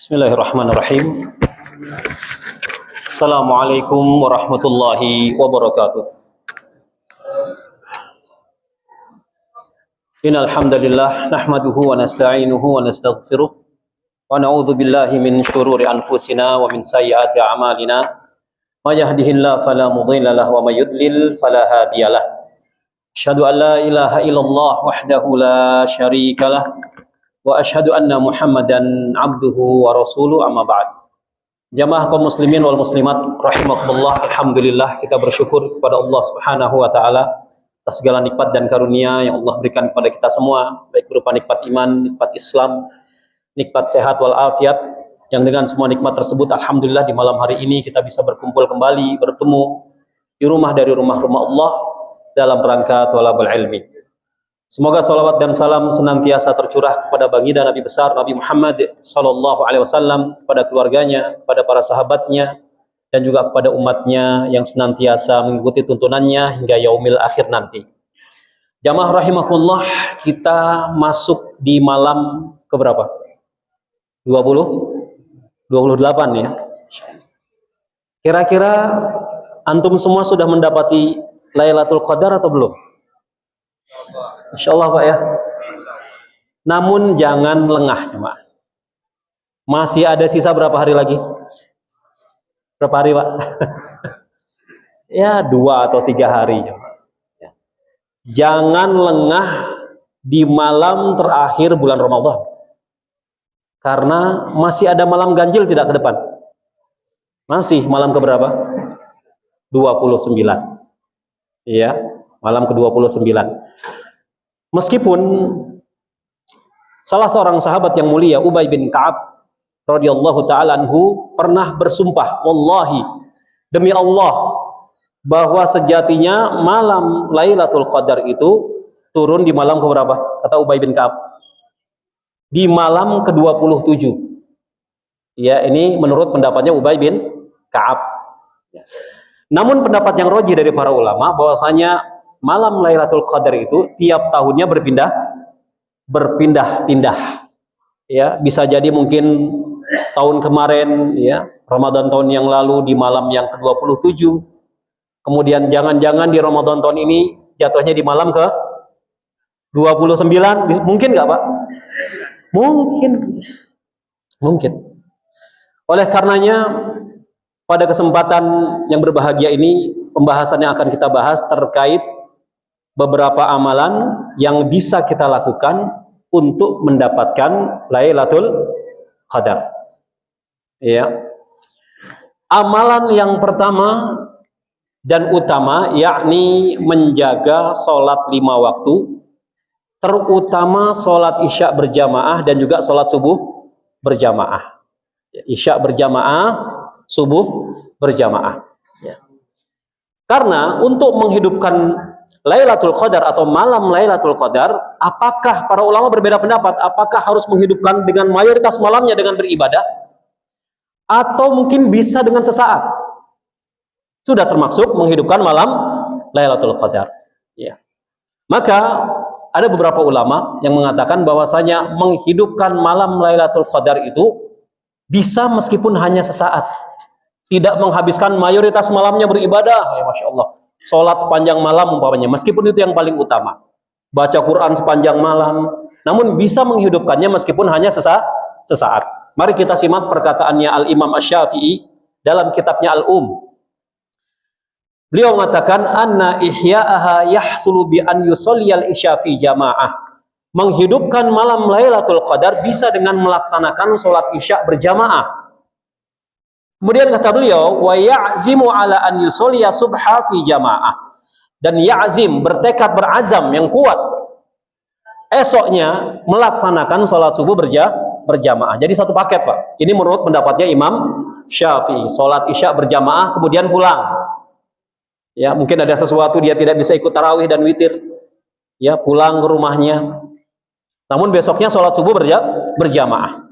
Bismillahirrahmanirrahim. Assalamualaikum warahmatullahi wabarakatuh. Innal hamdalillah nahmaduhu wa nasta'inuhu wa nastaghfiruh wa na'udzu billahi min shururi anfusina wa min sayyiati a'malina. May yahdihillahu fala mudilla lahu wa may yudlil fala hadiyalah. Asyhadu an la ilaha illallah wahdahu la syarika lah wa asyhadu anna Muhammadan abduhu wa rasuluh, amma ba'd. Jamaah kaum muslimin wal muslimat rahimakumullah, alhamdulillah kita bersyukur kepada Allah Subhanahu wa taala atas segala nikmat dan karunia yang Allah berikan kepada kita semua, baik berupa nikmat iman, nikmat Islam, nikmat sehat wal afiat, yang dengan semua nikmat tersebut alhamdulillah di malam hari ini kita bisa berkumpul kembali, bertemu di rumah dari rumah-rumah Allah dalam rangka thalabul ilmi. Semoga salawat dan salam senantiasa tercurah kepada baginda Nabi besar Nabi Muhammad sallallahu alaihi wasallam, kepada keluarganya, kepada para sahabatnya, dan juga kepada umatnya yang senantiasa mengikuti tuntunannya hingga yaumil akhir nanti. Jamaah rahimakumullah, kita masuk di malam keberapa? 28 ya. Kira-kira antum semua sudah mendapati Lailatul Qadar atau belum? Insyaallah Pak ya. Namun jangan lengah jemaah. Masih ada sisa berapa hari lagi? Berapa hari Pak? Ya 2 atau 3 hari jemaah. Ya. Jangan lengah di malam terakhir bulan Ramadan. Karena masih ada malam ganjil tidak ke depan? Masih malam keberapa? 29. Iya, malam ke-29. Meskipun salah seorang sahabat yang mulia, Ubay bin Ka'ab radhiyallahu taala anhu, pernah bersumpah, wallahi, demi Allah, bahwa sejatinya malam Lailatul Qadar itu turun di malam keberapa? Kata Ubay bin Ka'ab, di malam ke-27. Ya, ini menurut pendapatnya Ubay bin Ka'ab. Namun pendapat yang roji dari para ulama bahwasanya malam Lailatul Qadar itu tiap tahunnya berpindah-pindah. Ya, bisa jadi mungkin tahun kemarin ya, Ramadan tahun yang lalu di malam yang ke-27. Kemudian jangan-jangan di Ramadan tahun ini jatuhnya di malam ke-29. Mungkin nggak Pak? Mungkin. Oleh karenanya pada kesempatan yang berbahagia ini, pembahasan yang akan kita bahas terkait beberapa amalan yang bisa kita lakukan untuk mendapatkan Lailatul Qadar. Ya. Amalan yang pertama dan utama yakni menjaga sholat 5 waktu, terutama sholat isya berjamaah dan juga sholat subuh berjamaah. Isya berjamaah, subuh berjamaah. Ya. Karena untuk menghidupkan Lailatul Qadar atau malam Lailatul Qadar, apakah para ulama berbeda pendapat? Apakah harus menghidupkan dengan mayoritas malamnya dengan beribadah? Atau mungkin bisa dengan sesaat? Sudah termasuk menghidupkan malam Lailatul Qadar. Ya. Maka ada beberapa ulama yang mengatakan bahwasanya menghidupkan malam Lailatul Qadar itu bisa meskipun hanya sesaat. Tidak menghabiskan mayoritas malamnya beribadah, ya Masya Allah. Sholat sepanjang malam umpamanya, meskipun itu yang paling utama. Baca Quran sepanjang malam, namun bisa menghidupkannya meskipun hanya sesaat. Mari kita simak perkataannya Al-Imam Asy-Syafi'i dalam kitabnya Al-Um. Beliau mengatakan, anna ihya'aha yahsulu bi an yusalliyal isya fi jamaah. Menghidupkan malam Lailatul Qadar bisa dengan melaksanakan sholat isya berjamaah. Kemudian kata beliau, wa ya'zimu ala an yusolliya subha fi jamaah. Dan ya'zim, bertekad, berazam yang kuat, esoknya melaksanakan sholat subuh berjamaah. Jadi satu paket Pak. Ini menurut pendapatnya Imam Syafi'i. Sholat isya berjamaah kemudian pulang. Ya, mungkin ada sesuatu dia tidak bisa ikut tarawih dan witir. Ya, pulang ke rumahnya. Namun besoknya sholat subuh berjamaah.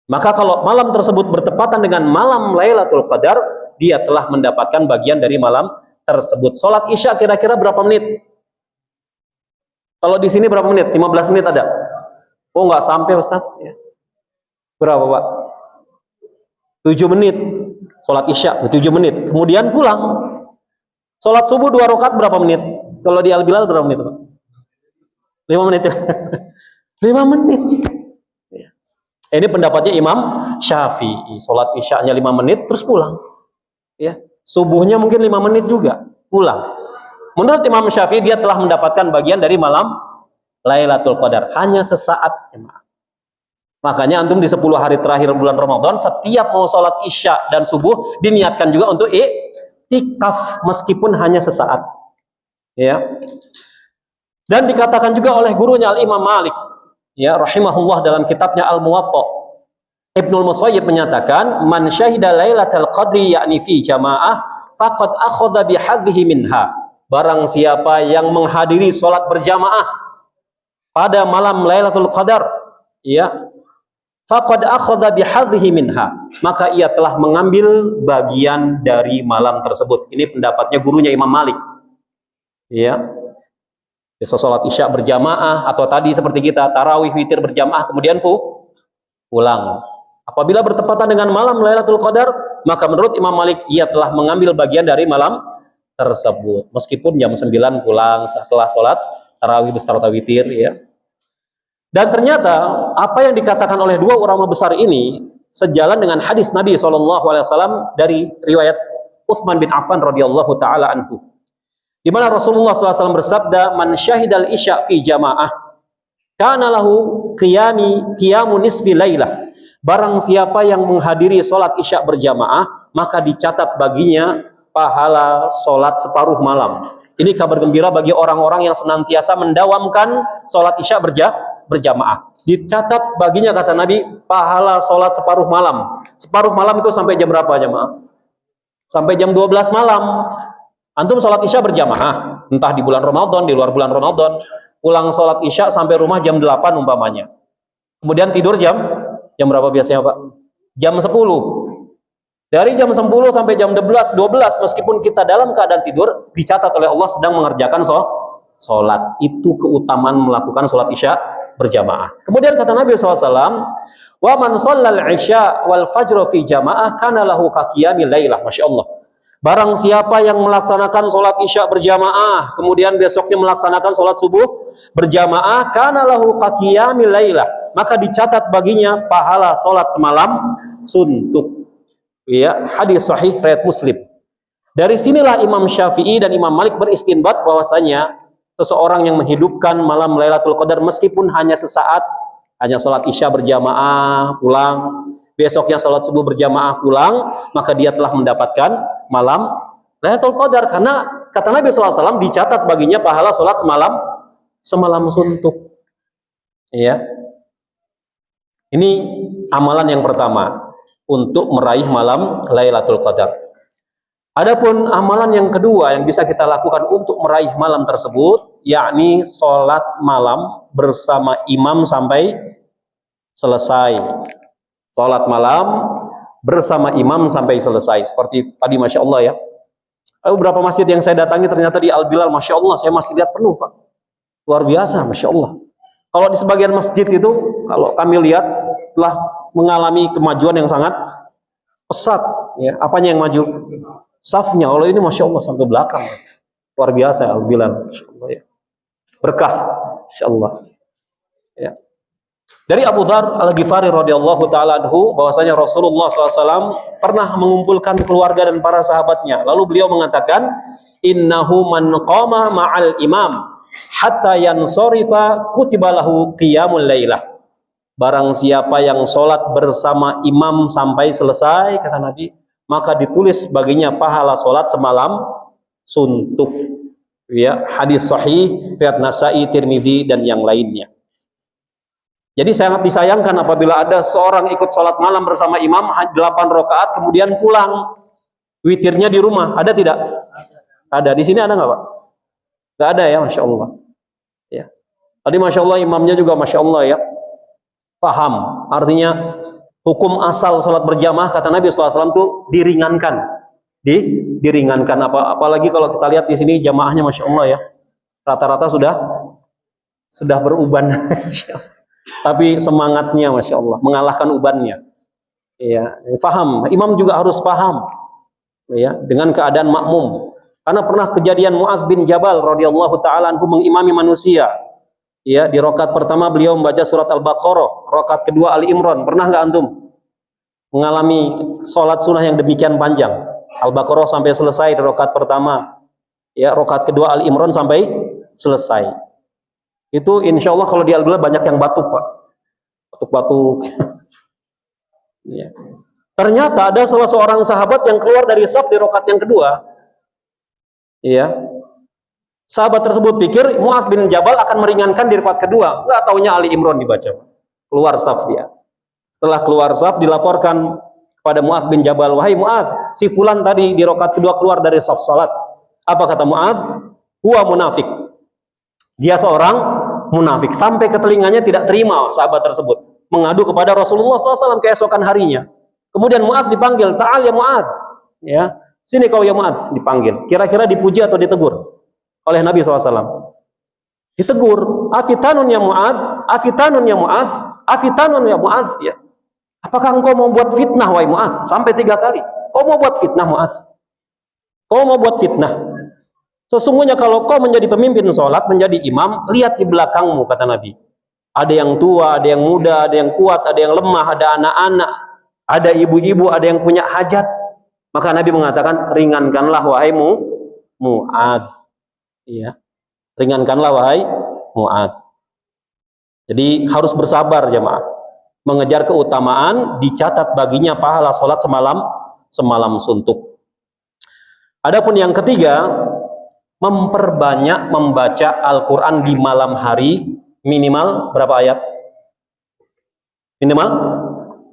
Maka kalau malam tersebut bertepatan dengan malam Lailatul Qadar, dia telah mendapatkan bagian dari malam tersebut. Sholat isya kira-kira berapa menit? Kalau di sini berapa menit? 15 menit ada? Oh nggak sampai Ustaz. Ya. Berapa Pak? 7 menit. Sholat isya 7 menit. Kemudian pulang. Sholat subuh 2 rakaat berapa menit? Kalau di Al-Bilal berapa menit Pak? 5 menit ya? 5 menit. Ini pendapatnya Imam Syafi'i. Sholat isya'nya 5 menit terus pulang. Ya, subuhnya mungkin 5 menit juga pulang. Menurut Imam Syafi'i dia telah mendapatkan bagian dari malam Lailatul Qadar hanya sesaat jemaah. Makanya antum di 10 hari terakhir bulan Ramadan setiap mau sholat isya dan subuh diniatkan juga untuk i'tikaf meskipun hanya sesaat. Ya. Dan dikatakan juga oleh gurunya Al-Imam Malik, ya rahimahullah dalam kitabnya Al-Muwatta. Ibnul Musayyib menyatakan, "Man syahida Lailatul Qadri yakni fi jamaah faqad akhadha bihadhihi minha." Barang siapa yang menghadiri sholat berjamaah pada malam Lailatul Qadar, ya, faqad akhadha bihadhihi minha, maka ia telah mengambil bagian dari malam tersebut. Ini pendapatnya gurunya Imam Malik. Ya. Bisa sholat isya berjamaah atau tadi seperti kita tarawih witir berjamaah kemudian pulang. Apabila bertepatan dengan malam Lailatul Qadar, maka menurut Imam Malik ia telah mengambil bagian dari malam tersebut. Meskipun jam 9 pulang setelah sholat tarawih beserta witir, ya. Dan ternyata apa yang dikatakan oleh dua ulama besar ini sejalan dengan hadis Nabi SAW dari riwayat Utsman bin Affan radhiyallahu taala anhu, di mana Rasulullah SAW bersabda, "Man syahidal isya fi jamaah kana lahu qiyamu nisfi lailah." Barang siapa yang menghadiri sholat isya berjamaah, maka dicatat baginya pahala sholat separuh malam. Ini kabar gembira bagi orang-orang yang senantiasa mendawamkan sholat isya berjamaah. Dicatat baginya, kata Nabi, pahala sholat separuh malam. Separuh malam itu sampai jam berapa jamaah? Sampai jam 12 malam. Antum sholat isya berjamaah, entah di bulan Ramadan, di luar bulan Ramadan, pulang sholat isya sampai rumah jam 8 umpamanya. Kemudian tidur jam berapa biasanya Pak? Jam 10. Dari jam 10 sampai jam 12 meskipun kita dalam keadaan tidur, dicatat oleh Allah sedang mengerjakan sholat. Itu keutamaan melakukan sholat isya berjamaah. Kemudian kata Nabi SAW, "Wa man shallal isya wal fajr fi jamaah kana lahu kaqiyamil lailah." Masya Allah. Barang siapa yang melaksanakan sholat isya berjamaah, kemudian besoknya melaksanakan sholat subuh berjamaah, kana lahu kaqiyamil lailah, maka dicatat baginya pahala sholat semalam suntuk. Ya, hadis sahih riwayat Muslim. Dari sinilah Imam Syafi'i dan Imam Malik beristinbat bahwasanya seseorang yang menghidupkan malam Lailatul Qadar meskipun hanya sesaat, hanya sholat isya berjamaah pulang, besoknya sholat subuh berjamaah pulang, maka dia telah mendapatkan malam Lailatul Qadar, karena kata Nabi SAW dicatat baginya pahala sholat semalam suntuk. Ya. Ini amalan yang pertama untuk meraih malam Lailatul Qadar. Adapun amalan yang kedua yang bisa kita lakukan untuk meraih malam tersebut, yakni sholat malam bersama imam sampai selesai. Sholat malam bersama imam sampai selesai. Seperti tadi Masya Allah ya. Beberapa masjid yang saya datangi ternyata di Al-Bilal, Masya Allah, saya masih lihat penuh Pak. Luar biasa, Masya Allah. Kalau di sebagian masjid itu, kalau kami lihat, telah mengalami kemajuan yang sangat pesat. Ya. Apanya yang maju? Safnya. Kalau ini Masya Allah sampai belakang. Luar biasa Al-Bilal. Masya Allah ya. Berkah. Masya Allah. Ya. Dari Abu Dzar Al-Ghifari radhiyallahu taala anhu bahwasanya Rasulullah SAW pernah mengumpulkan keluarga dan para sahabatnya. Lalu beliau mengatakan, "Innahu man qama ma'al imam hatta yansorifa kutiba lahu qiyamul lailah." Barang siapa yang sholat bersama imam sampai selesai, kata Nabi, maka ditulis baginya pahala sholat semalam suntuk. Ya, hadis sahih riwayat Nasa'i, Tirmidzi dan yang lainnya. Jadi sangat disayangkan apabila ada seorang ikut sholat malam bersama imam 8 rakaat kemudian pulang, witirnya di rumah. Ada tidak? Ada. Di sini ada nggak Pak? Nggak ada ya, Masya Allah. Ya. Tadi Masya Allah imamnya juga Masya Allah ya, paham. Artinya hukum asal sholat berjamaah kata Nabi SAW itu diringankan. Diringankan. Apalagi kalau kita lihat di sini jamaahnya Masya Allah ya, rata-rata sudah beruban. tapi semangatnya Masya Allah mengalahkan ubannya. Ya, faham. Imam juga harus paham, ya, dengan keadaan makmum. Karena pernah kejadian Mu'adz bin Jabal radhiyallahu taala anhu mengimami manusia. Ya, di rakaat pertama beliau membaca surat Al-Baqarah, rakaat kedua Ali Imran. Pernah nggak antum mengalami sholat sunnah yang demikian panjang? Al-Baqarah sampai selesai di rakaat pertama, ya, rakaat kedua Ali Imran sampai selesai. Itu insya Allah kalau di Al-Baqarah banyak yang batuk, Pak. Batuk-batuk. Ya. Ternyata ada salah seorang sahabat yang keluar dari saf di rakaat yang kedua. Ya. Sahabat tersebut pikir Mu'adz bin Jabal akan meringankan di rakaat kedua. Enggak taunya Ali Imran dibaca. Keluar saf dia. Setelah keluar saf dilaporkan kepada Mu'adz bin Jabal, "Wahai Mu'adz, si fulan tadi di rakaat kedua keluar dari saf salat." Apa kata Mu'adz? "Huwa munafik." Dia seorang munafik. Sampai ke telinganya tidak terima sahabat tersebut. Mengadu kepada Rasulullah SAW keesokan harinya. Kemudian Mu'adz dipanggil, "Ta'al ya Mu'adz." Ya, sini kau ya Mu'adz, dipanggil. Kira-kira dipuji atau ditegur oleh Nabi SAW? Ditegur. "Afitanun ya Mu'adz, afitanun ya Mu'adz, afitanun ya Mu'adz." Ya. Apakah engkau mau buat fitnah wahai Mu'adz? Sampai 3 kali. Kau mau buat fitnah Mu'adz? Kau mau buat fitnah? Sesungguhnya kalau kau menjadi pemimpin sholat, menjadi imam, lihat di belakangmu, kata Nabi. Ada yang tua, ada yang muda, ada yang kuat, ada yang lemah, ada anak-anak, ada ibu-ibu, ada yang punya hajat. Maka Nabi mengatakan, ringankanlah wahai Mu'adz. Ya. Ringankanlah wahai Mu'adz. Jadi harus bersabar jemaah. Mengejar keutamaan, dicatat baginya pahala sholat semalam suntuk. Adapun yang ketiga, memperbanyak membaca Al-Quran di malam hari. Minimal berapa ayat? Minimal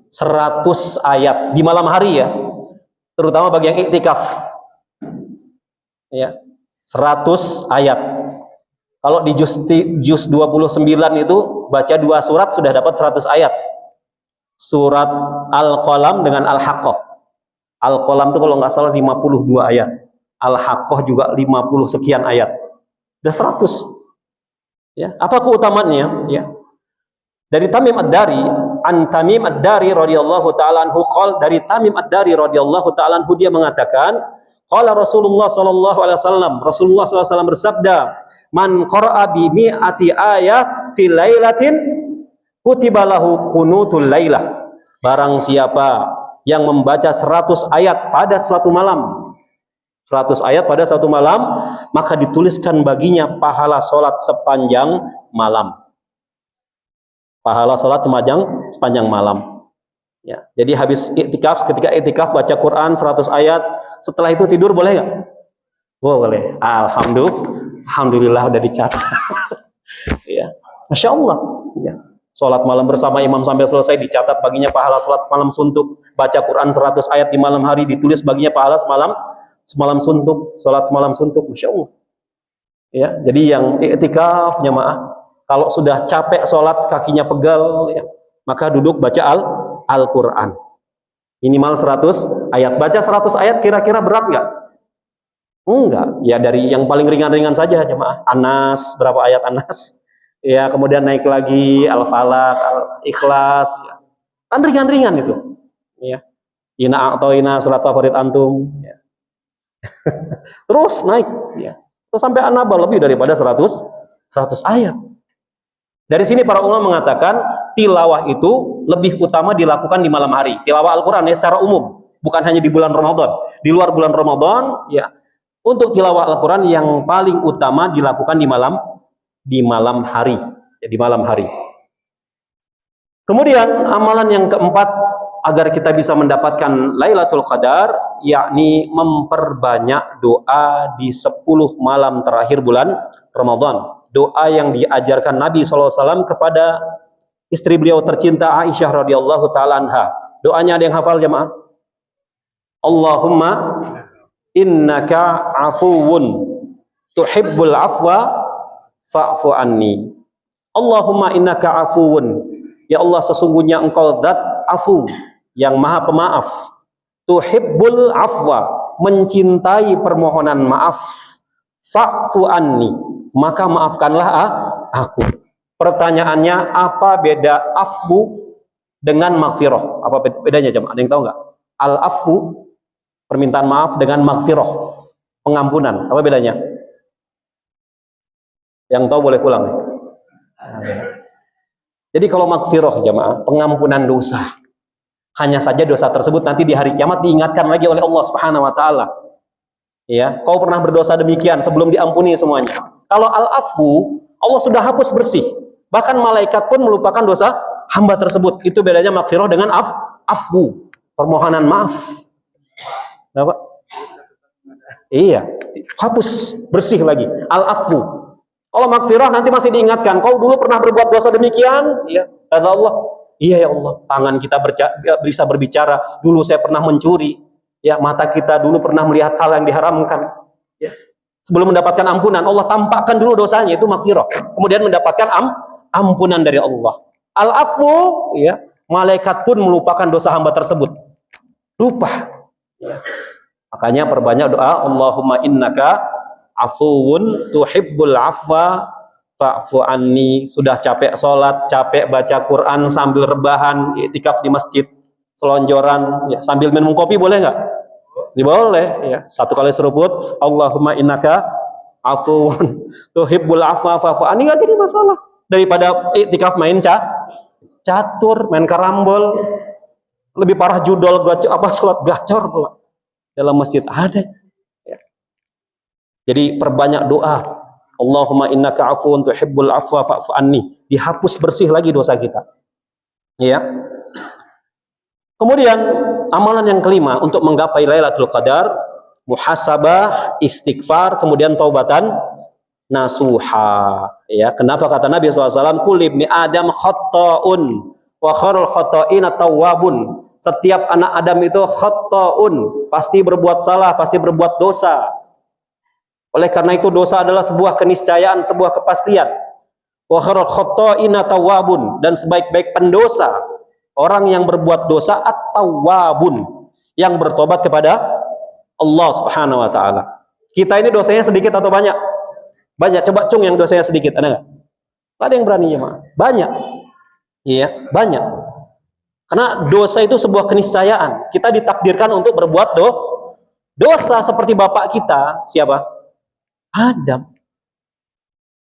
100 ayat di malam hari ya. Terutama bagi yang iktikaf. Ya, 100 ayat. Kalau di juz 29 itu baca 2 surat sudah dapat 100 ayat. Surat Al-Qalam dengan Al-Haqqah. Al-Qalam itu kalau nggak salah 52 ayat. Al-Haqqah juga 50 sekian ayat. Udah 100. Ya, apa keutamaannya? Ya. Dari Tamim Ad-Dari, an Tamim Ad-Dari radhiyallahu taala anhu qol, dari Tamim Ad-Dari radhiyallahu taala anhu dia mengatakan, qala Rasulullah sallallahu alaihi wasallam, Rasulullah sallallahu alaihi wasallam bersabda, "Man qara'a bi mi'ati ayat fi lailatin kutiba lahu qunutul lailah." Barang siapa yang membaca 100 ayat pada suatu malam, 100 ayat pada satu malam, maka dituliskan baginya pahala sholat sepanjang malam. Pahala sholat sepanjang malam. Ya, jadi habis iktikaf, ketika iktikaf baca Quran 100 ayat, setelah itu tidur boleh nggak? Oh, boleh. Alhamdulillah udah dicatat. Ya, Masya Allah. Ya. Sholat malam bersama imam sampai selesai dicatat baginya pahala sholat semalam suntuk. Baca Quran 100 ayat di malam hari ditulis baginya pahala semalam suntuk, sholat semalam suntuk, Masya Allah. Ya, jadi yang i'tikaf jamaah, kalau sudah capek sholat, kakinya pegal, ya, maka duduk baca Al-Quran. Minimal 100 ayat. Baca 100 ayat kira-kira berat nggak? Enggak. Ya dari yang paling ringan-ringan saja jamaah. Anas, berapa ayat Anas? Ya, kemudian naik lagi Al-Falaq, Al-Ikhlas. Ya. Kan ringan-ringan itu. Ya. Ina atau ina surat favorit antum. Ya. Terus naik ya. Terus sampai An-Naba lebih daripada 100 ayat. Dari sini para ulama mengatakan tilawah itu lebih utama dilakukan di malam hari. Tilawah Al-Qur'an ya secara umum, bukan hanya di bulan Ramadan. Di luar bulan Ramadan ya, untuk tilawah Al-Qur'an yang paling utama dilakukan di malam hari, ya, di malam hari. Kemudian amalan yang keempat agar kita bisa mendapatkan Lailatul Qadar, yakni memperbanyak doa di 10 malam terakhir bulan Ramadan. Doa yang diajarkan Nabi SAW kepada istri beliau tercinta Aisyah radhiyallahu taala anha. Doanya ada yang hafal jemaah? Allahumma innaka afuwun tuhibbul afwa fa'fu anni. Allahumma innaka afuwun. Ya Allah, sesungguhnya engkau zat afu, yang maha pemaaf. Tuhibbul afwa, mencintai permohonan maaf. Fa'fu anni, maka maafkanlah aku. Pertanyaannya, apa beda afu dengan maghfirah? Apa bedanya jemaah? Ada yang tahu nggak? Al-afu, permintaan maaf, dengan maghfirah, pengampunan. Apa bedanya? Yang tahu boleh pulang. Jadi kalau maghfirah jemaah, pengampunan dosa. Hanya saja dosa tersebut nanti di hari kiamat diingatkan lagi oleh Allah Subhanahu wa taala. Ya, kau pernah berdosa demikian sebelum diampuni semuanya. Kalau al-afu, Allah sudah hapus bersih. Bahkan malaikat pun melupakan dosa hamba tersebut. Itu bedanya maghfirah dengan afu, permohonan maaf. Kenapa? Iya, hapus bersih lagi. Al-afu. Kalau maghfirah nanti masih diingatkan, kau dulu pernah berbuat dosa demikian, ya. Kata Allah, iya ya Allah, tangan kita bisa berbicara, dulu saya pernah mencuri, ya, mata kita dulu pernah melihat hal yang diharamkan, ya. Sebelum mendapatkan ampunan, Allah tampakkan dulu dosanya, itu maghfirah. Kemudian mendapatkan ampunan dari Allah. Al-afu, ya, malaikat pun melupakan dosa hamba tersebut. Lupa. Ya. Makanya perbanyak doa, Allahumma innaka afuwun tuhibbul afwa fa'fu anni. Sudah capek sholat, capek baca Quran sambil rebahan, iktikaf di masjid, selonjoran, ya, sambil minum kopi boleh nggak? Boleh, ya. Satu kali seruput, Allahumma innaka afuwun tuhibbul afwa fa'fu anni, nggak jadi masalah. Daripada iktikaf main catur, main karambol, lebih parah judol, sholat gacor pula dalam masjid ada. Ya. Jadi perbanyak doa, Allahumma innaka afuwun tuhibbul afwa fa'fu anni, dihapus bersih lagi dosa kita. Ya. Kemudian amalan yang kelima untuk menggapai Lailatul Qadar, muhasabah, istighfar, kemudian taubatan nasuha. Ya, kenapa kata Nabi SAW, kul ibni Adam khatta'un wa khairul khatta'ina tawwabun. Setiap anak Adam itu khatta'un, pasti berbuat salah, pasti berbuat dosa. Oleh karena itu dosa adalah sebuah keniscayaan, sebuah kepastian. Wa khairul khatta'ina tawwabun, dan sebaik-baik pendosa, orang yang berbuat dosa at-tawwabun, yang bertobat kepada Allah Subhanahu wa taala. Kita ini dosanya sedikit atau banyak? Banyak. Coba cung yang dosanya sedikit, ada nggak? Ada yang berani ya, Ma? Banyak. Iya, banyak. Karena dosa itu sebuah keniscayaan. Kita ditakdirkan untuk berbuat dosa seperti bapak kita, siapa? Adam.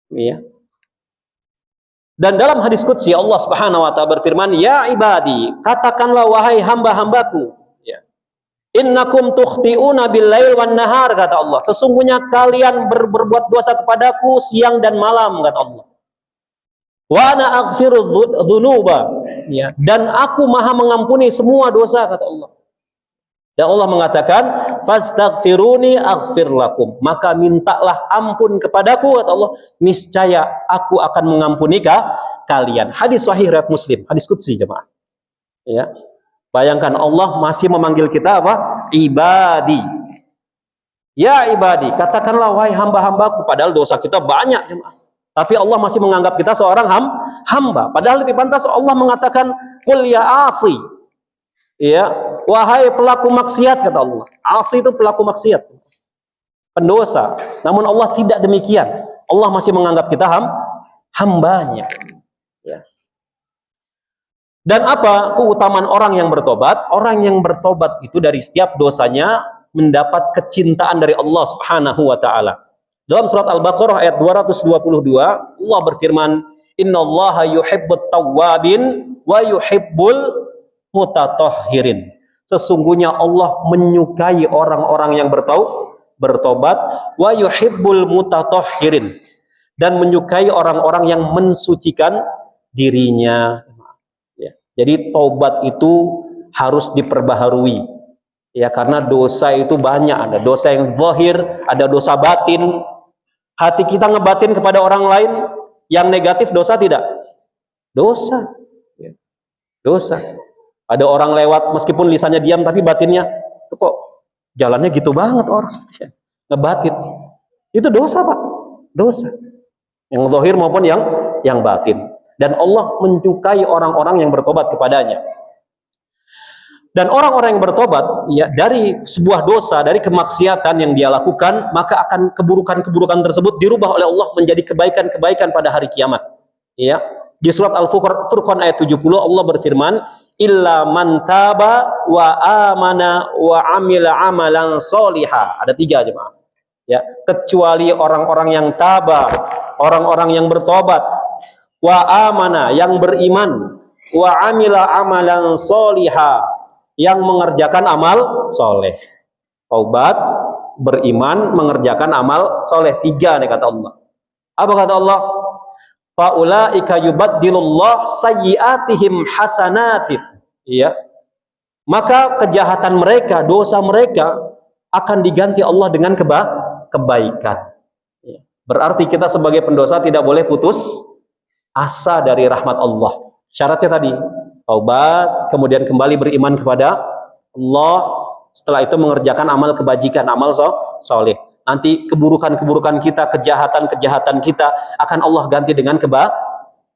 Iya. Dan dalam hadis qudsi Allah Subhanahu wa taala berfirman, "Ya ibadi, katakanlah wahai hamba-hambaku, ya. Innakum tukhti'una bil-lail wan nahar," kata Allah. Sesungguhnya kalian berbuat dosa kepadaku siang dan malam, kata Allah. Wa ana aghfiru dzunuba, ya, dan aku maha mengampuni semua dosa, kata Allah. Dan Allah mengatakan, fastaghfiruni aghfir lakum, maka mintalah ampun kepadaku, kata Allah, niscaya aku akan mengampuni kalian. Hadis sahih riwayat Muslim, hadis qudsi jemaah. Ya. Bayangkan Allah masih memanggil kita apa? Ibadi. Ya ibadi, katakanlah wahai hamba-hambaku, padahal dosa kita banyak jemaah. Tapi Allah masih menganggap kita seorang hamba. Padahal lebih pantas Allah mengatakan, qul ya asi. Ya, wahai pelaku maksiat, kata Allah. Asi itu pelaku maksiat, pendosa. Namun Allah tidak demikian. Allah masih menganggap kita hambanya. Ya. Dan apa keutamaan orang yang bertobat? Orang yang bertobat itu dari setiap dosanya mendapat kecintaan dari Allah Subhanahu wa taala. Dalam surat Al-Baqarah ayat 222, Allah berfirman, "Innallaha yuhibbut tawwabin wa yuhibbul mutatahhirin." Sesungguhnya Allah menyukai orang-orang yang bertobat, wa yuhibbul mutatahhirin, dan menyukai orang-orang yang mensucikan dirinya. Ya. Jadi taubat itu harus diperbaharui. Ya, karena dosa itu banyak, ada dosa yang zahir, ada dosa batin. Hati kita ngebatin kepada orang lain yang negatif, dosa tidak? Dosa. Ya. Dosa. Ada orang lewat meskipun lisannya diam tapi batinnya itu kok jalannya gitu banget orang. Ya. Ngebatin. Itu dosa, Pak. Dosa. Yang zahir maupun yang batin. Dan Allah menyukai orang-orang yang bertobat kepadanya. Dan orang-orang yang bertobat, ya, dari sebuah dosa, dari kemaksiatan yang dia lakukan, maka akan keburukan-keburukan tersebut dirubah oleh Allah menjadi kebaikan-kebaikan pada hari kiamat. Ya, di surat Al-Furqan ayat 70 Allah berfirman, illa man taba wa amana wa amila amalan solihah. Ada 3 jemaah. Ya, kecuali orang-orang yang taba, orang-orang yang bertobat, wa amana yang beriman, wa amila amalan solihah yang mengerjakan amal soleh. Taubat, beriman, mengerjakan amal soleh. 3 nih kata Allah. Apa kata Allah? Faulaika yubaddilullah sayyiatihim hasanatin. Ya. Maka kejahatan mereka, dosa mereka akan diganti Allah dengan kebaikan. Ya. Berarti kita sebagai pendosa tidak boleh putus asa dari rahmat Allah. Syaratnya tadi, taubat, kemudian kembali beriman kepada Allah, setelah itu mengerjakan amal kebajikan, amal soleh. Nanti keburukan-keburukan kita, kejahatan-kejahatan kita akan Allah ganti dengan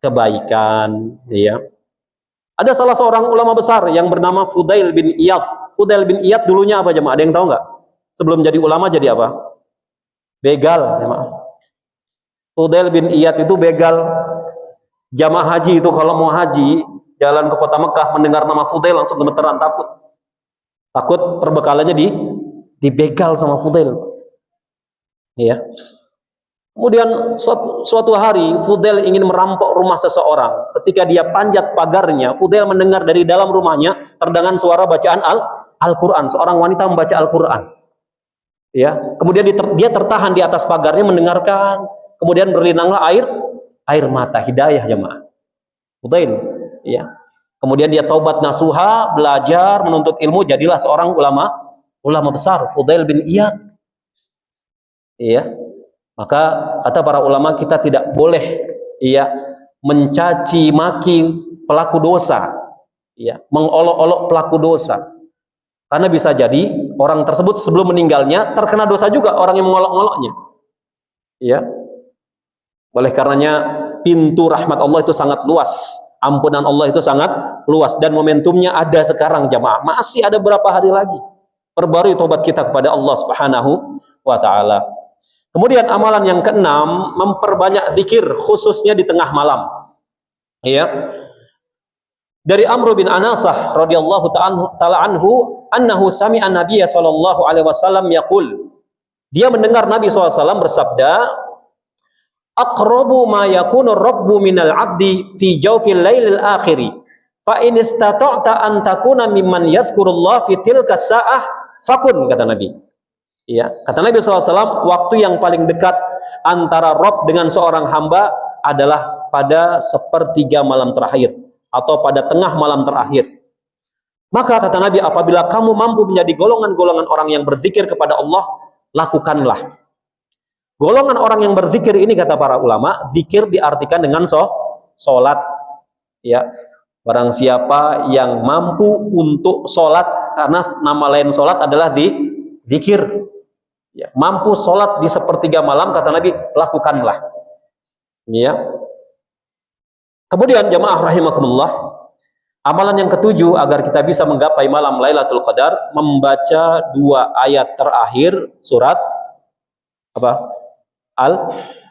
kebaikan. Ya. Ada salah seorang ulama besar yang bernama Fudail bin Iyad. Fudail bin Iyad dulunya apa jemaah? Ada yang tahu nggak? Sebelum jadi ulama jadi apa? Begal, jemaah. Fudail bin Iyad itu begal. Jamaah haji itu kalau mau haji, jalan ke kota Mekah, mendengar nama Fudail langsung gemeteran, takut perbekalannya dibegal sama Fudail. Ya. Kemudian suatu hari Fudail ingin merampok rumah seseorang. Ketika dia panjat pagarnya, Fudail mendengar dari dalam rumahnya terdengar suara bacaan Al-Quran. Seorang wanita membaca Al-Quran. Ya. Kemudian dia tertahan di atas pagarnya mendengarkan. Kemudian berlinanglah air mata, hidayah jemaah. Fudail. Ya. Kemudian dia taubat nasuha, belajar, menuntut ilmu, jadilah seorang ulama besar, Fudail bin Iyad. Iya. Maka kata para ulama, kita tidak boleh mencaci maki pelaku dosa, mengolok-olok pelaku dosa. Karena bisa jadi orang tersebut sebelum meninggalnya terkena dosa juga orang yang mengolok-oloknya. Iya. Oleh karenanya pintu rahmat Allah itu sangat luas, ampunan Allah itu sangat luas, dan momentumnya ada sekarang jamaah. Masih ada berapa hari lagi. Perbarui tobat kita kepada Allah Subhanahu wa taala. Kemudian amalan yang keenam, memperbanyak zikir khususnya di tengah malam. Ya. Dari Amr bin Anasah radhiyallahu ta'ala anhu, annahu sami'a Nabiyya sallallahu alaihi wasallam yaqul. Dia mendengar Nabi SAW bersabda, aqrabu ma yakunu rabbu minal abdi fi jawfil lailil akhiri fa in istata'ta an takuna mimman yadhkurullah fi tilka sa'ah fakun, kata Nabi. Ya, kata Nabi SAW, waktu yang paling dekat antara Rabb dengan seorang hamba adalah pada sepertiga malam terakhir atau pada tengah malam terakhir. Maka kata Nabi, apabila kamu mampu menjadi golongan-golongan orang yang berzikir kepada Allah, lakukanlah. Golongan orang yang berzikir ini kata para ulama, zikir diartikan dengan sholat. Ya, barang siapa yang mampu untuk sholat, karena nama lain sholat adalah zikir. Ya, mampu sholat di sepertiga malam, kata Nabi, lakukanlah. Ya. Kemudian jamaah rahimakumullah, amalan yang ketujuh agar kita bisa menggapai malam Lailatul Qadar, membaca 2 ayat terakhir surat apa?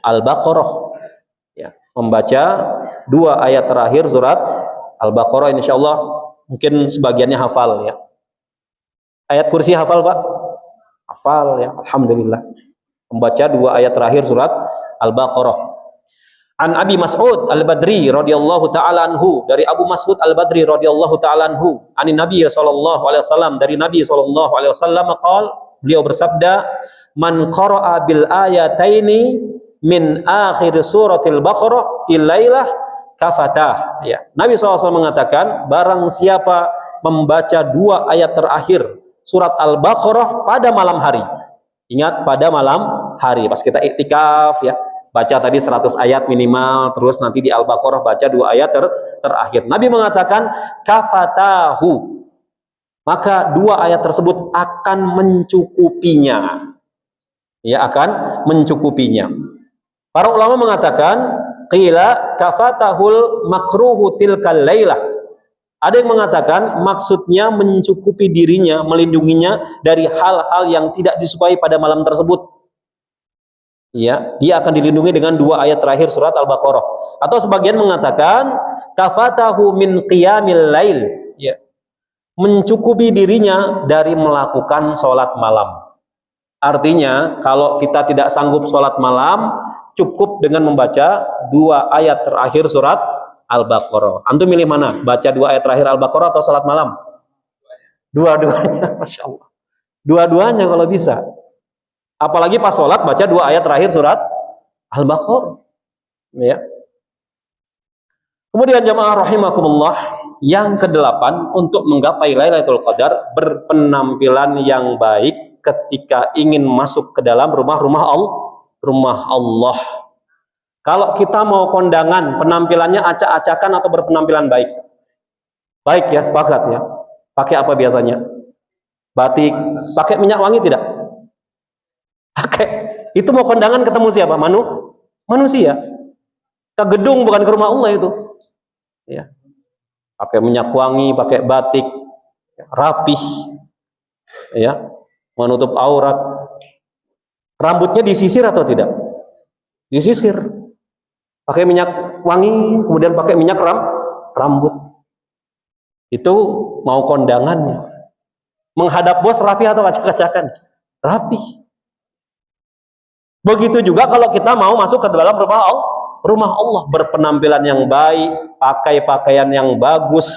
Al-Baqarah. Ya, membaca 2 ayat terakhir surat Al-Baqarah, insyaallah mungkin sebagiannya hafal ya. Ayat kursi hafal, Pak? Hafal ya, alhamdulillah. Membaca 2 ayat terakhir surat Al-Baqarah. An Abi Mas'ud Al-Badri radhiyallahu taala anhu, dari Abu Mas'ud Al-Badri radhiyallahu taala anhu, anin Nabi sallallahu alaihi wasallam, dari Nabi sallallahu alaihi wasallam qaal, beliau bersabda, man qara'a bil ayataini min akhir suratil Baqarah fil lailah kafatah. Ya. Nabi SAW mengatakan, barang siapa membaca 2 ayat terakhir surat Al-Baqarah pada malam hari. Ingat, pada malam hari. Pas kita iktikaf ya, baca tadi 100 ayat minimal, terus nanti di Al-Baqarah baca 2 ayat terakhir. Nabi mengatakan kafatahu. Maka 2 ayat tersebut akan mencukupinya. Ya, akan mencukupinya. Para ulama mengatakan qila kafatahul makruhu tilkal lailah. Ada yang mengatakan maksudnya mencukupi dirinya, melindunginya dari hal-hal yang tidak disukai pada malam tersebut. Ya, dia akan dilindungi dengan 2 ayat terakhir surat Al-Baqarah. Atau sebagian mengatakan kafatahu min qiyamil lail, ya, mencukupi dirinya dari melakukan sholat malam. Artinya kalau kita tidak sanggup sholat malam, cukup dengan membaca 2 ayat terakhir surat Al-Baqarah. Antum milih mana? Baca 2 ayat terakhir Al-Baqarah atau sholat malam? Dua-duanya. Masya Allah. Dua-duanya kalau bisa. Apalagi pas sholat baca 2 ayat terakhir surat Al-Baqarah. Ya. Kemudian jamaah rahimakumullah, yang ke-8 untuk menggapai Lailatul Qadar, berpenampilan yang baik ketika ingin masuk ke dalam rumah Allah. Kalau kita mau kondangan, penampilannya acak-acakan atau berpenampilan baik? Baik ya, sepakat ya. Pakai apa biasanya? Batik. Pakai minyak wangi tidak? Pakai. Itu mau kondangan ketemu siapa? Manusia. Ke gedung bukan ke rumah Allah itu. Ya. Pakai minyak wangi, pakai batik, rapih. Ya. Menutup aurat. Rambutnya disisir atau tidak? Disisir. Pakai minyak wangi, kemudian pakai minyak rambut. Itu mau kondangannya. Menghadap bos rapi atau acak-acakan? Rapi. Begitu juga kalau kita mau masuk ke dalam rumah Allah, berpenampilan yang baik, pakai pakaian yang bagus,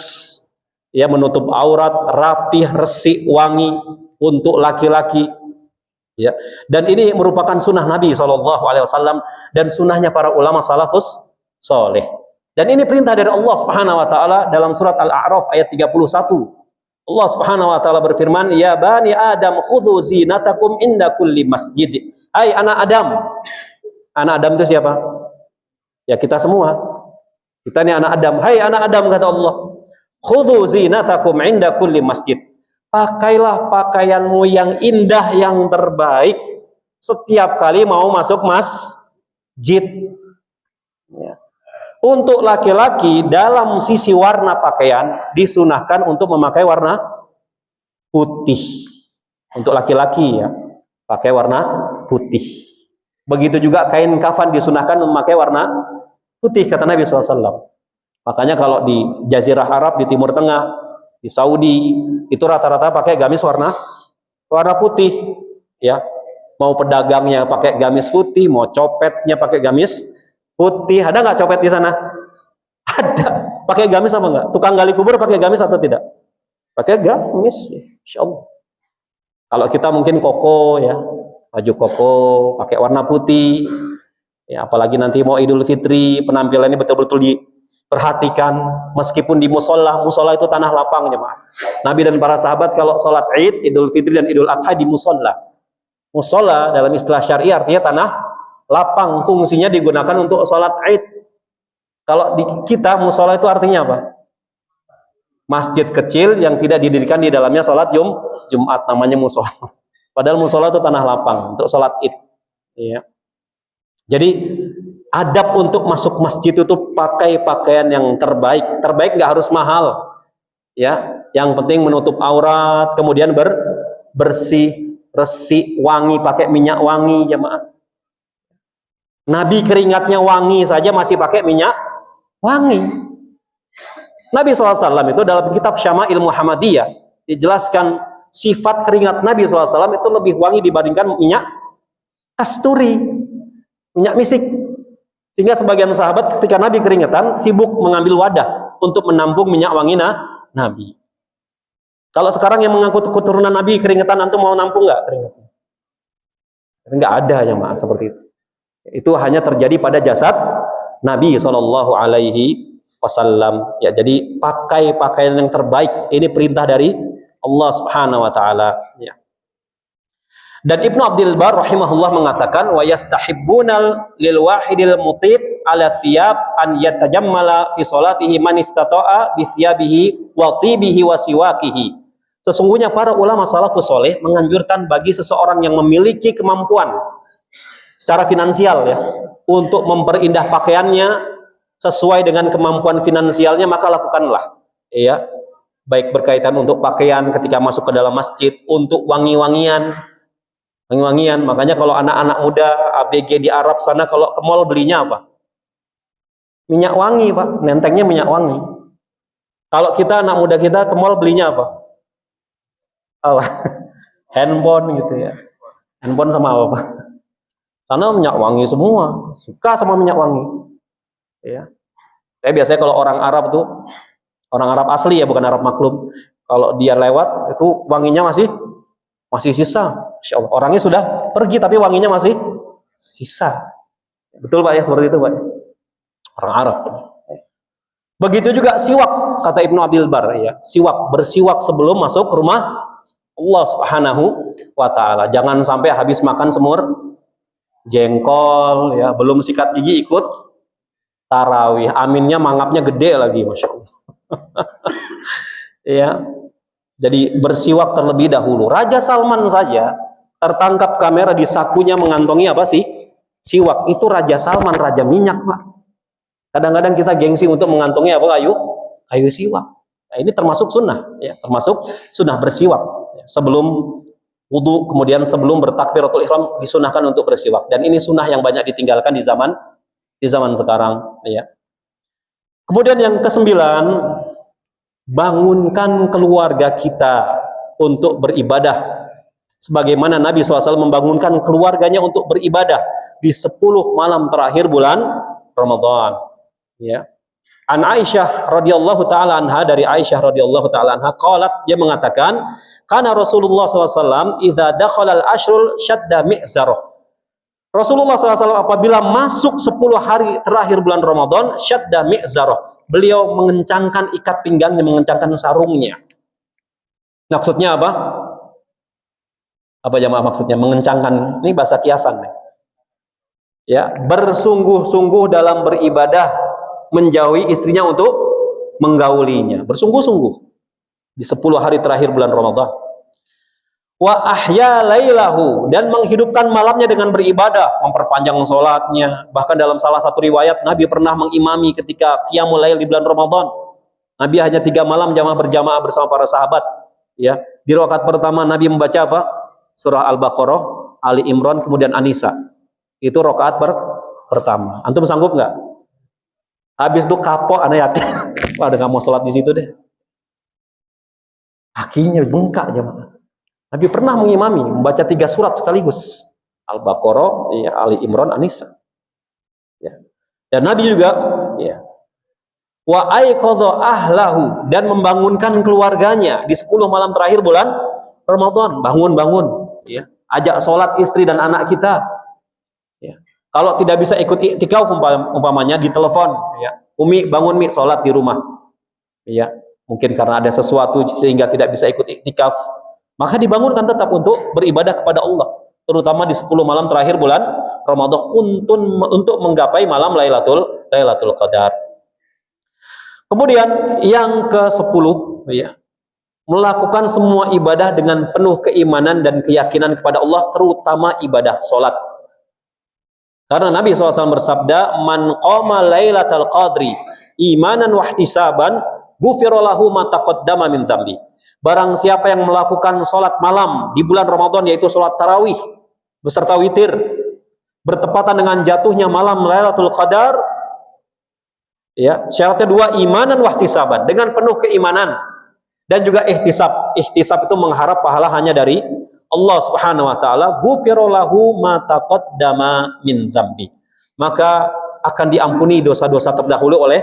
ya, menutup aurat, rapih, resik, wangi untuk laki-laki. Ya. Dan ini merupakan sunnah Nabi SAW dan sunnahnya para ulama salafus soleh. Dan ini perintah dari Allah Subhanahu Wa Taala dalam surat Al-A'raf ayat 31. Allah Subhanahu Wa Taala berfirman, Ya bani Adam khudhu zinatakum inda kulli masjid. Hai anak Adam. Anak Adam itu siapa? Ya kita semua. Kita ini anak Adam. Hai anak Adam, kata Allah. Khudhu zinatakum inda kulli masjid. Pakailah pakaianmu yang indah, yang terbaik setiap kali mau masuk masjid. Ya. Untuk laki-laki dalam sisi warna pakaian disunahkan untuk memakai warna putih. Untuk laki-laki ya, pakai warna putih. Begitu juga kain kafan disunahkan memakai warna putih, kata Nabi SAW. Makanya kalau di Jazirah Arab, di Timur Tengah, di Saudi, itu rata-rata pakai gamis warna putih, ya. Mau pedagangnya pakai gamis putih, mau copetnya pakai gamis putih. Ada nggak copet di sana? Ada. Pakai gamis apa enggak? Tukang gali kubur pakai gamis atau tidak? Pakai gamis, insya Allah. Kalau kita mungkin koko ya, baju koko pakai warna putih. Ya, apalagi nanti mau Idul Fitri, penampilannya betul-betul diperhatikan. Meskipun di musola itu tanah lapang, jemaah. Nabi dan para sahabat kalau sholat Id, Idul Fitri dan Idul Adha di musola. Musola dalam istilah syar'i artinya tanah lapang, fungsinya digunakan untuk sholat Id. Kalau di kita musola itu artinya apa? Masjid kecil yang tidak didirikan di dalamnya sholat Jumat, namanya musola. Padahal musola itu tanah lapang untuk sholat Id. Ya. Jadi adab untuk masuk masjid itu pakai pakaian yang terbaik. Terbaik nggak harus mahal, ya. Yang penting menutup aurat, kemudian bersih, resik, wangi, pakai minyak wangi, jemaah. Nabi keringatnya wangi saja masih pakai minyak wangi. Nabi SAW itu dalam kitab Syama'il Muhammadiyah dijelaskan sifat keringat Nabi SAW itu lebih wangi dibandingkan minyak kasturi, minyak misik. Sehingga sebagian sahabat ketika Nabi keringetan sibuk mengambil wadah untuk menampung minyak wangi Nabi. Kalau sekarang yang mengangkut keturunan Nabi keringetan, antum mau nampung nggak keringetan? Nggak ada ya maaf seperti itu. Itu hanya terjadi pada jasad Nabi SAW. Ya, jadi pakai pakaian yang terbaik. Ini perintah dari Allah Subhanahu Wa Taala. Ya. Dan Ibnu Abdul Bar rahimahullah mengatakan wa yastahibbunal lil wahidil mutit ala thiyab an yatajammala fi salatihi man istata'a bi thiyabihi wa tibihi wa siwakihi. Sesungguhnya para ulama salafus soleh menganjurkan bagi seseorang yang memiliki kemampuan secara finansial ya untuk memperindah pakaiannya sesuai dengan kemampuan finansialnya, maka lakukanlah ya, baik berkaitan untuk pakaian ketika masuk ke dalam masjid, untuk wangi-wangian Wangi-wangian. Makanya kalau anak-anak muda ABG di Arab sana kalau ke mall belinya apa? Minyak wangi, Pak. Nentengnya minyak wangi. Kalau kita anak muda kita ke mall belinya apa? Oh, handphone gitu ya. Handphone sama apa, Pak? Sana minyak wangi semua. Suka sama minyak wangi. Ya. Saya biasanya kalau orang Arab tuh, orang Arab asli ya, bukan Arab maklum. Kalau dia lewat itu wanginya masih sisa. Insya Allah. Orangnya sudah pergi tapi wanginya masih sisa. Betul Pak ya, seperti itu Pak. Orang Arab. Begitu juga siwak, kata Ibnu Abil Bar ya. Siwak, bersiwak sebelum masuk ke rumah Allah Subhanahu wa taala. Jangan sampai habis makan semur jengkol ya, belum sikat gigi ikut tarawih. Aminnya mangapnya gede lagi, Masya Allah. Ya. Jadi bersiwak terlebih dahulu. Raja Salman saja tertangkap kamera di sakunya mengantongi apa sih? Siwak. Itu Raja Salman, raja minyak, Pak. Kadang-kadang kita gengsi untuk mengantongi apa? Kayu siwak. Nah, ini termasuk sunnah, ya. Termasuk sunnah bersiwak. Ya. Sebelum wudu, kemudian sebelum bertakbiratul ihram disunahkan untuk bersiwak. Dan ini sunnah yang banyak ditinggalkan di zaman sekarang, ya. Kemudian yang kesembilan, bangunkan keluarga kita untuk beribadah sebagaimana Nabi SAW membangunkan keluarganya untuk beribadah di 10 malam terakhir bulan Ramadan, ya. An Aisyah radhiyallahu taala anha, dari Aisyah radhiyallahu taala anha qalat, dia mengatakan, kana Rasulullah SAW idza dakhala al-ashrul syadda mi'zarah. Rasulullah SAW apabila masuk 10 hari terakhir bulan Ramadan, syadda mi'zarah, beliau mengencangkan ikat pinggangnya, mengencangkan sarungnya. Maksudnya apa? Apa jamaah maksudnya? Mengencangkan, ini bahasa kiasan. Ya, bersungguh-sungguh dalam beribadah, menjauhi istrinya untuk menggaulinya. Bersungguh-sungguh di 10 hari terakhir bulan Ramadan. Wa ahya lailahu, dan menghidupkan malamnya dengan beribadah, memperpanjang sholatnya. Bahkan dalam salah satu riwayat Nabi pernah mengimami ketika qiyamul lail di bulan Ramadan. Nabi hanya 3 malam berjamaah bersama para sahabat, ya. Di rakaat pertama Nabi membaca apa? Surah Al-Baqarah, Ali Imran, kemudian An-Nisa. Itu rakaat pertama. Antum sanggup nggak? Habis itu kapok, anda yakin? Wah, nggak mau sholat di situ deh. Kakinya bengkak jamaah. Nabi pernah mengimami, membaca 3 surat sekaligus. Al-Baqarah, ya, Ali Imran, An-Nisa. Ya. Dan Nabi juga, ya, wa aiqadha ahlahu, dan membangunkan keluarganya di 10 malam terakhir bulan Ramadan. Bangun, ya. Ajak sholat istri dan anak kita. Ya. Kalau tidak bisa ikut iktikaf umpamanya, di telepon, ya. Umi, bangun Mi, sholat di rumah. Ya. Mungkin karena ada sesuatu sehingga tidak bisa ikut iktikaf, maka dibangunkan tetap untuk beribadah kepada Allah, terutama di 10 malam terakhir bulan Ramadan untuk menggapai malam Lailatul Qadar. Kemudian yang ke-10, ya, melakukan semua ibadah dengan penuh keimanan dan keyakinan kepada Allah, terutama ibadah sholat. Karena Nabi SAW bersabda, man qama lailatal qadri imanan wahtisaban ghufira lahu ma taqaddama min dzambi. Barang siapa yang melakukan sholat malam di bulan Ramadan, yaitu sholat tarawih beserta witir, bertepatan dengan jatuhnya malam Lailatul Qadar, ya, syaratnya 2, imanan wahtisaban, dengan penuh keimanan dan juga ihtisab. Ihtisab itu mengharap pahala hanya dari Allah Subhanahu wa taala. Ghufira lahu ma taqaddama min dzambi. Maka akan diampuni dosa-dosa terdahulu oleh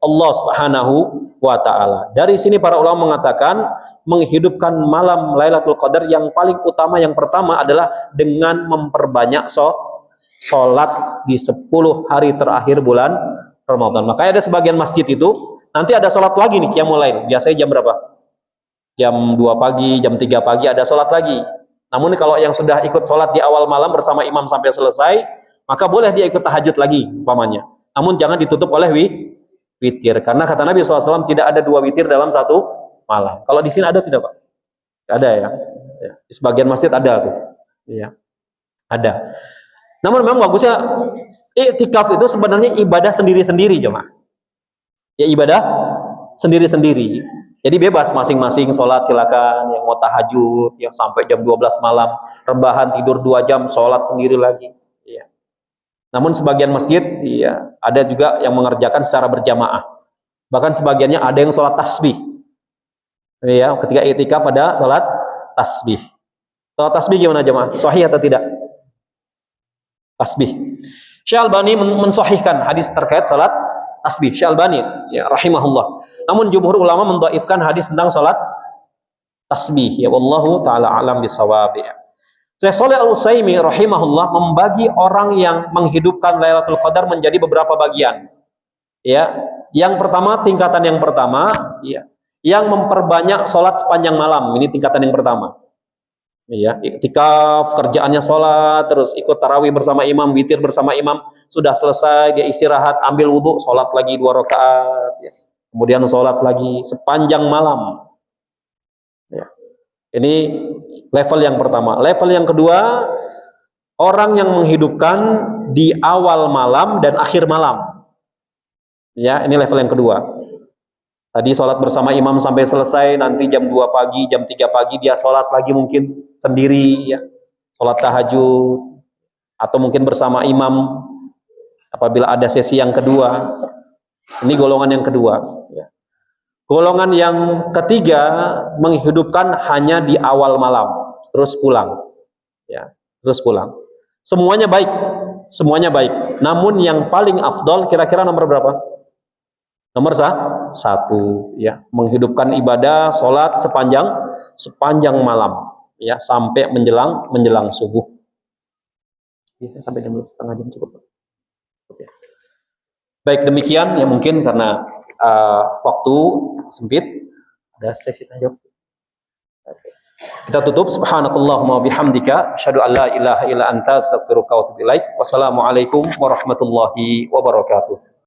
Allah Subhanahu wa taala. Dari sini para ulama mengatakan menghidupkan malam Lailatul Qadar yang paling utama, yang pertama adalah dengan memperbanyak sholat di 10 hari terakhir bulan Ramadan. Makanya ada sebagian masjid itu nanti ada sholat lagi nih, qiyamul lail. Biasanya jam berapa? Jam 2 pagi, jam 3 pagi ada sholat lagi. Namun kalau yang sudah ikut sholat di awal malam bersama imam sampai selesai, maka boleh dia ikut tahajud lagi umpamanya. Namun jangan ditutup oleh witir, karena kata Nabi SAW tidak ada 2 witir dalam 1 malam. Kalau di sini ada tidak, Pak? Ada ya. Di sebagian masjid ada tuh. Ya. Ada. Namun memang bagusnya iktikaf itu sebenarnya ibadah sendiri-sendiri, jemaah. Ya, ibadah sendiri-sendiri. Jadi bebas masing-masing sholat silakan, yang mau tahajud ya sampai jam 12 malam, rebahan tidur 2 jam, sholat sendiri lagi. Ya. Namun sebagian masjid ya ada juga yang mengerjakan secara berjamaah. Bahkan sebagiannya ada yang sholat tasbih. Ya, ketika i'tikaf ada sholat tasbih. Sholat tasbih gimana jemaah? Sahih atau tidak? Tasbih. Syalbani mensahihkan hadis terkait sholat tasbih. Syalbani ya rahimahullah. Namun jumhur ulama mendhaifkan hadis tentang salat tasbih. Ya wallahu taala alam bisawab. Syekh Shalih Al-Utsaimin rahimahullah membagi orang yang menghidupkan Lailatul Qadar menjadi beberapa bagian. Ya, yang pertama tingkatan yang pertama, ya, yang memperbanyak salat sepanjang malam. Ini tingkatan yang pertama. Ya, iktikaf, kerjaannya salat, terus ikut tarawih bersama imam, witir bersama imam, sudah selesai dia istirahat, ambil wudhu, salat lagi 2 rakaat. Ya. Kemudian sholat lagi sepanjang malam. Ya. Ini level yang pertama. Level yang kedua, orang yang menghidupkan di awal malam dan akhir malam. Ya, ini level yang kedua. Tadi sholat bersama imam sampai selesai, nanti jam 2 pagi, jam 3 pagi dia sholat lagi mungkin sendiri, ya. Sholat tahajud, atau mungkin bersama imam apabila ada sesi yang kedua. Ini golongan yang kedua. Ya. Golongan yang ketiga menghidupkan hanya di awal malam, terus pulang. Ya, terus pulang. Semuanya baik, semuanya baik. Namun yang paling afdol kira-kira nomor berapa? Nomor 1, ya, menghidupkan ibadah sholat sepanjang malam, ya, sampai menjelang subuh. Ya, sampai jam 12:30 cukup. Oke. Baik, demikian ya, mungkin karena waktu sempit, ada sesi tanya jawab. Kita tutup. Subhanakallahumma bihamdika asyhadu an la ilaha illa anta astaghfiruka wa atubu ilaik. Wassalamualaikum warahmatullahi wabarakatuh.